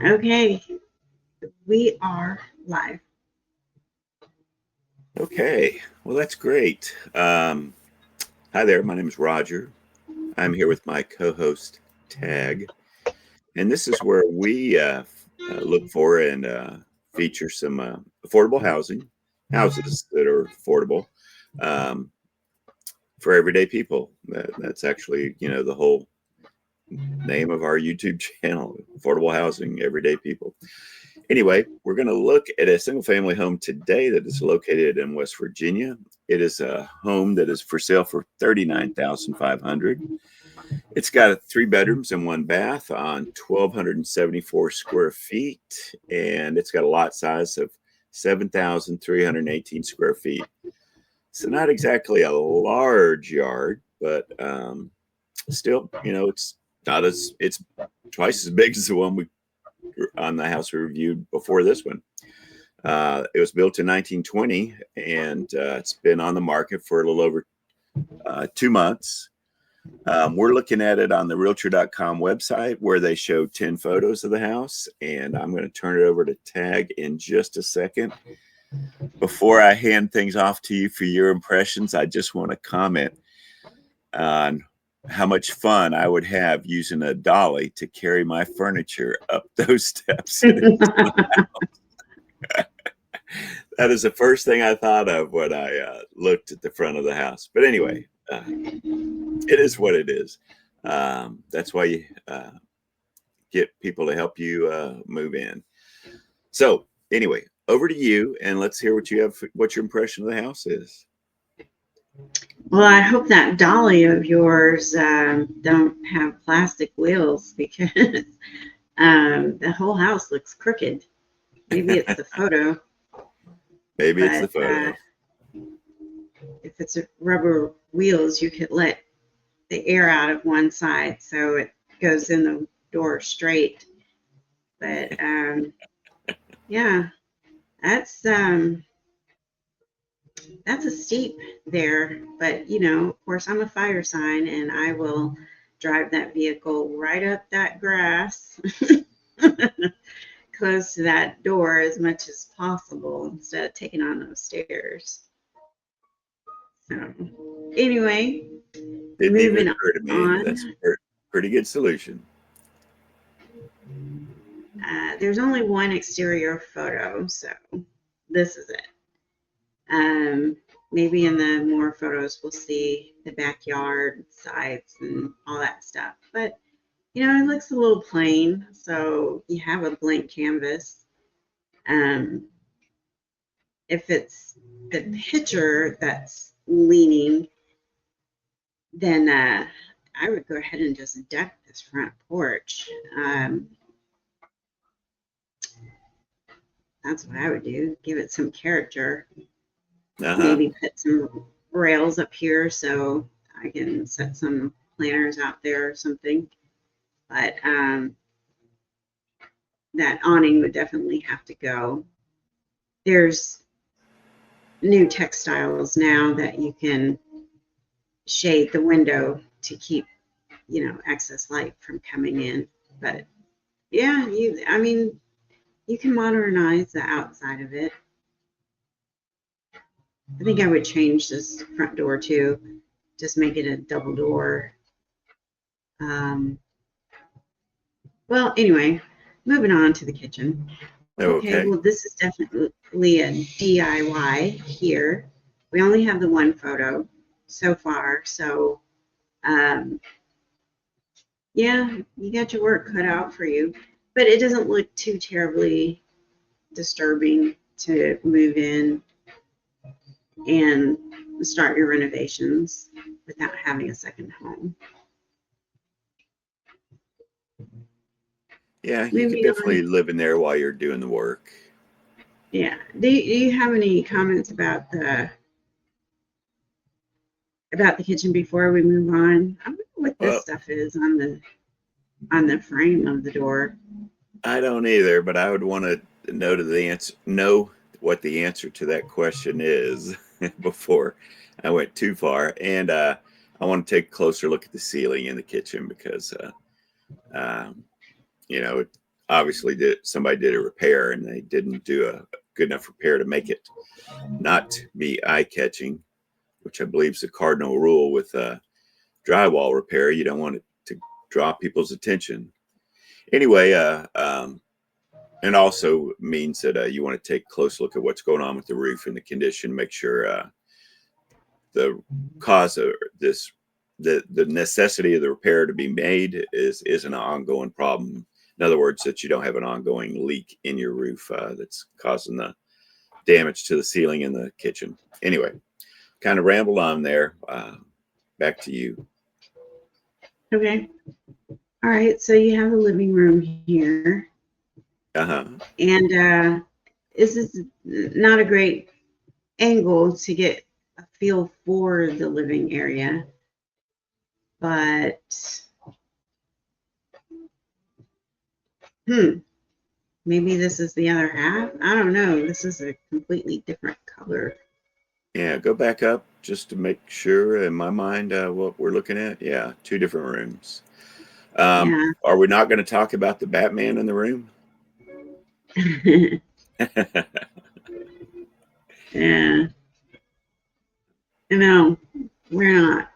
Okay, we are live. Okay, well, that's great. Hi there, my name is Roger. I'm here with my co host, Tagg. And this is where we look for and feature some affordable housing, houses that are affordable um, for everyday people. That's actually, the whole name of our YouTube channel, Affordable Housing, Everyday People. Anyway, we're going to look at a single family home today that is located in West Virginia. It is a home that is for sale for $39,500. It's got 3 bedrooms and 1 bath on 1,274 square feet, and it's got a lot size of 7,318 square feet. So not exactly a large yard, but still, it's twice as big as the one we on the house we reviewed before this one. It was built in 1920, and it's been on the market for a little over 2 months. We're looking at it on the realtor.com website where they show 10 photos of the house, and I'm going to turn it over to Tagg in just a second. Before I hand things off to you for your impressions, I just want to comment on how much fun I would have using a dolly to carry my furniture up those steps. That is the first thing I thought of when I looked at the front of the house. But anyway, it is what it is. That's why you get people to help you move in. So anyway, over to you, and let's hear what you have. What your impression of the house is. Well, I hope that dolly of yours don't have plastic wheels because the whole house looks crooked. Maybe it's the photo. Maybe it's the photo. If it's rubber wheels, you could let the air out of one side so it goes in the door straight. But yeah, that's a steep there. But of course, I'm a fire sign, and I will drive that vehicle right up that grass, close to that door as much as possible instead of taking on those stairs. So anyway, Didn't even moving occur to me. on. That's a pretty good solution. There's only one exterior photo, so this is it. Maybe in the more photos we'll see the backyard, sides, and all that stuff. But it looks a little plain, so you have a blank canvas. If it's the picture that's leaning, then I would go ahead and just deck this front porch. That's what I would do. Give it some character. Maybe put some rails up here so I can set some planters out there or something. But that awning would definitely have to go. There's new textiles now that you can shade the window to keep, excess light from coming in. But yeah, you can modernize the outside of it. I think I would change this front door too. Just make it a double door. Well, anyway, moving on to the kitchen. Okay, well, this is definitely a DIY here. We only have the one photo so far, so yeah, you got your work cut out for you, but it doesn't look too terribly disturbing to move in and start your renovations without having a second home. Yeah, you could definitely live in there while you're doing the work. Yeah. Do you have any comments about the kitchen before we move on? I wonder what this stuff is on the frame of the door. I don't either, but I would want to know what the answer to that question is before I went too far. And I want to take a closer look at the ceiling in the kitchen because Um, you know, obviously somebody did a repair and they didn't do a good enough repair to make it not be eye-catching, which I believe is the cardinal rule with drywall repair. You don't want it to draw people's attention. Anyway, and also means that you want to take a close look at what's going on with the roof and the condition, make sure the cause of this, the necessity of the repair to be made is an ongoing problem. In other words, that you don't have an ongoing leak in your roof that's causing the damage to the ceiling in the kitchen. Anyway, kind of rambled on there. Back to you. Okay. All right. So you have a living room here. And this is not a great angle to get a feel for the living area, but maybe this is the other half. I don't know. This is a completely different color. Yeah, go back up just to make sure in my mind what we're looking at. Yeah, two different rooms. Yeah. Are we not going to talk about the Batman in the room? Yeah. No, we're not.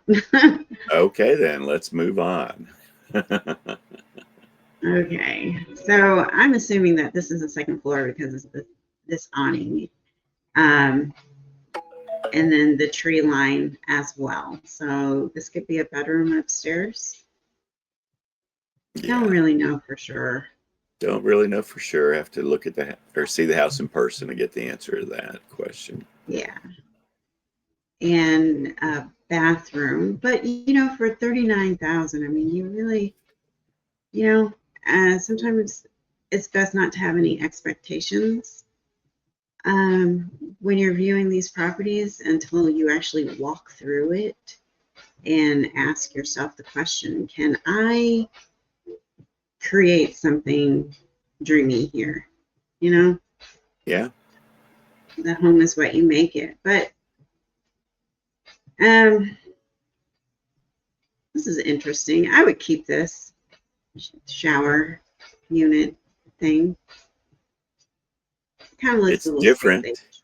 Okay, then let's move on. Okay, so I'm assuming that this is the second floor because of this awning, and then the tree line as well. So this could be a bedroom upstairs. Yeah. Don't really know for sure. Don't really know for sure. Have to look at or see the house in person to get the answer to that question. Yeah. And a bathroom, but you know, for 39,000, I mean, you really, you know, sometimes it's best not to have any expectations when you're viewing these properties until you actually walk through it and ask yourself the question, can I create something dreamy here? You know? Yeah. The home is what you make it. But this is interesting. I would keep this shower unit thing. Kind of looks It's a little different. space.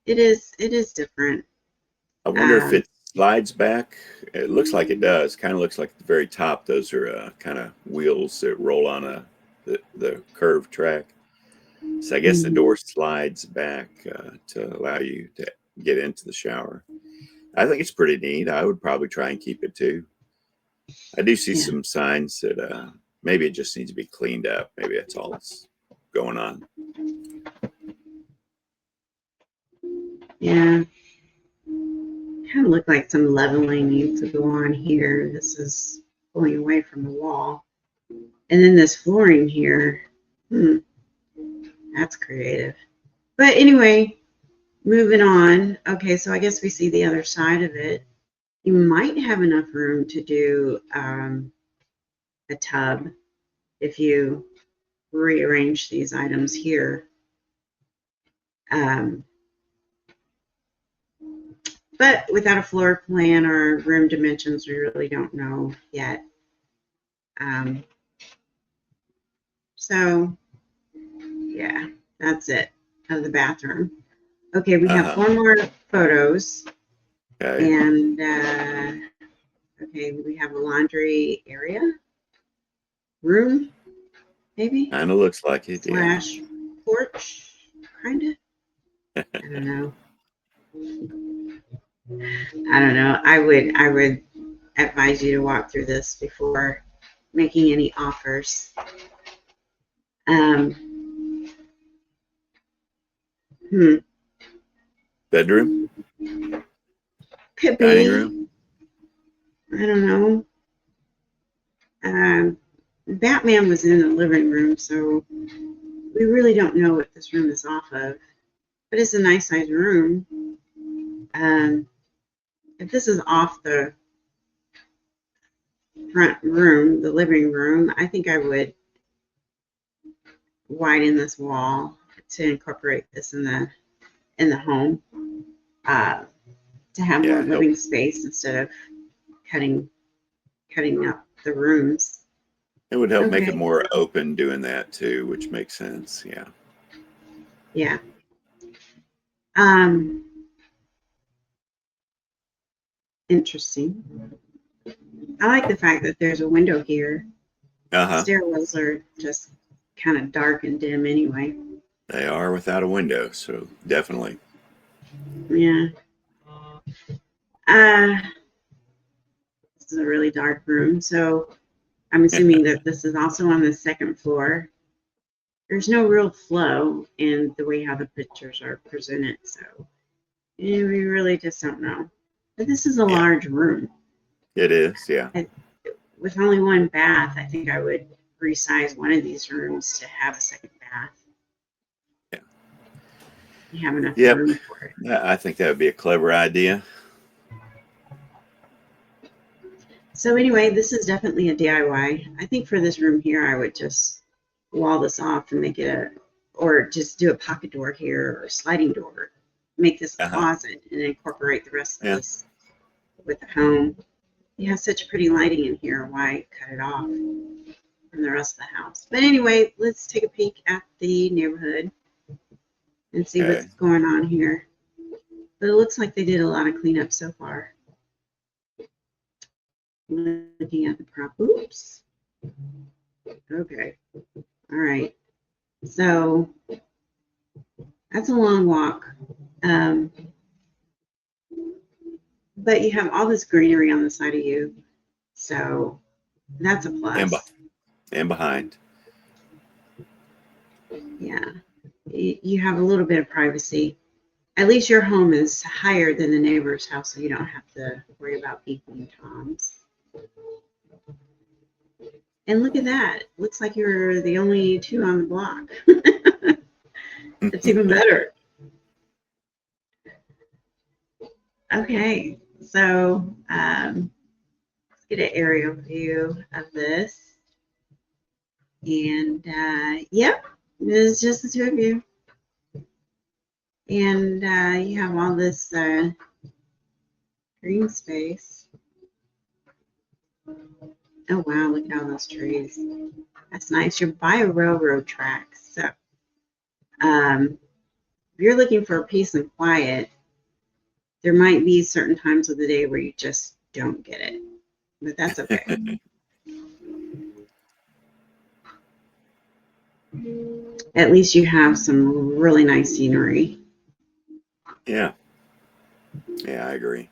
It is different. I wonder if it slides back. It looks like it does. Kind of looks like at the very top. Those are kind of wheels that roll on the curved track. So I guess the door slides back to allow you to get into the shower. I think it's pretty neat. I would probably try and keep it too. I do see some signs that maybe it just needs to be cleaned up. Maybe that's all that's going on. Yeah. Kind of look like some leveling needs to go on here. This is pulling away from the wall. And then this flooring here, that's creative. But anyway, moving on. Okay, so I guess we see the other side of it. You might have enough room to do a tub if you rearrange these items here. But without a floor plan or room dimensions, we really don't know yet. So, yeah, that's it of the bathroom. Okay, we have 4 more photos. Okay. And, okay, we have a laundry area, room, maybe? Kind of looks like it, slash porch, kind of. I don't know. I don't know. I would advise you to walk through this before making any offers. Bedroom? Could Dining be. room? I don't know. Batman was in the living room, so we really don't know what this room is off of. But it's a nice sized room. If this is off the front room, the living room, I think I would widen this wall to incorporate this in the home, to have more living space instead of cutting up the rooms. It would help make it Okay. more open doing that too, which makes sense. Yeah. Yeah. Um, Interesting. I like the fact that there's a window here. Uh-huh. Stairwells are just kind of dark and dim anyway. They are without a window, so definitely. Yeah. Uh, this is a really dark room, so I'm assuming that this is also on the second floor. There's no real flow in the way how the pictures are presented, so we really just don't know. But this is a Yeah, large room. it is. Yeah. With only one bath, I think I would resize one of these rooms to have a second bath. Yeah. You have enough Yep. room for it. I think that would be a clever idea. So anyway, this is definitely a DIY. I think for this room here, I would just wall this off and make it or just do a pocket door here or a sliding door. Make this a Uh-huh. closet and incorporate the rest of Yeah. this with the home. You have such pretty lighting in here. Why cut it off from the rest of the house? But anyway, let's take a peek at the neighborhood and see Okay. what's going on here. But it looks like they did a lot of cleanup so far. Looking at the prop. Oops. Okay. All right. So that's a long walk. But you have all this greenery on the side of you. So that's a plus. And behind. Yeah. You have a little bit of privacy. At least your home is higher than the neighbor's house, so you don't have to worry about beeping toms. And look at that. Looks like you're the only two on the block. It's even better. Okay, so let's get an aerial view of this. And yep, it's just the two of you. And you have all this green space. Oh wow, look at all those trees. That's nice. You're by a railroad track. So if you're looking for peace and quiet, there might be certain times of the day where you just don't get it. But that's okay. At least you have some really nice scenery. Yeah. Yeah, I agree.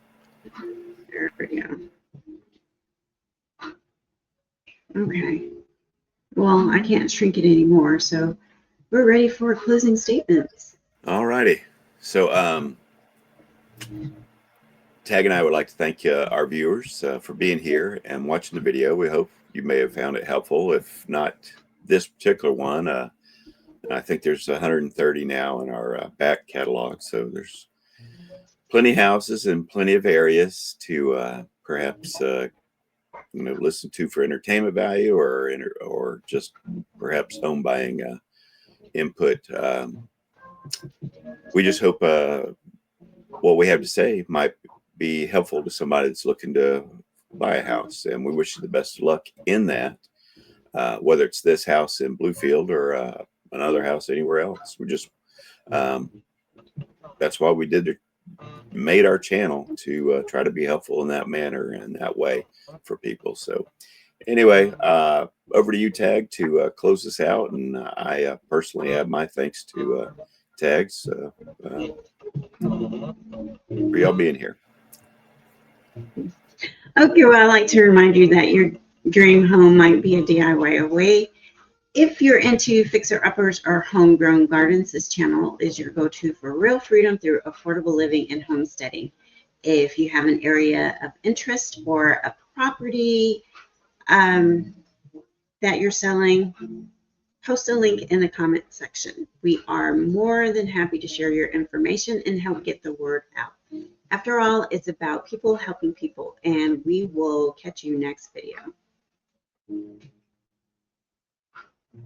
There we go. Okay. Well, I can't shrink it anymore, so we're ready for closing statements. All righty. So, Tagg and I would like to thank our viewers for being here and watching the video. We hope you may have found it helpful. If not this particular one, I think there's 130 now in our back catalog. So there's plenty of houses and plenty of areas to perhaps listen to for entertainment value or just perhaps home buying input. We just hope what we have to say might be helpful to somebody that's looking to buy a house, and we wish you the best of luck in that, whether it's this house in Bluefield or another house anywhere else. We just that's why we made our channel to try to be helpful in that manner and that way for people. So anyway, over to you, Tagg, to close this out, and I personally add my thanks to Tagg's for y'all being here. Okay, well, I'd like to remind you that your dream home might be a DIY away. If you're into fixer-uppers or homegrown gardens, this channel is your go-to for real freedom through affordable living and homesteading. If you have an area of interest or a property that you're selling, post a link in the comment section. We are more than happy to share your information and help get the word out. After all, it's about people helping people, and we will catch you next video.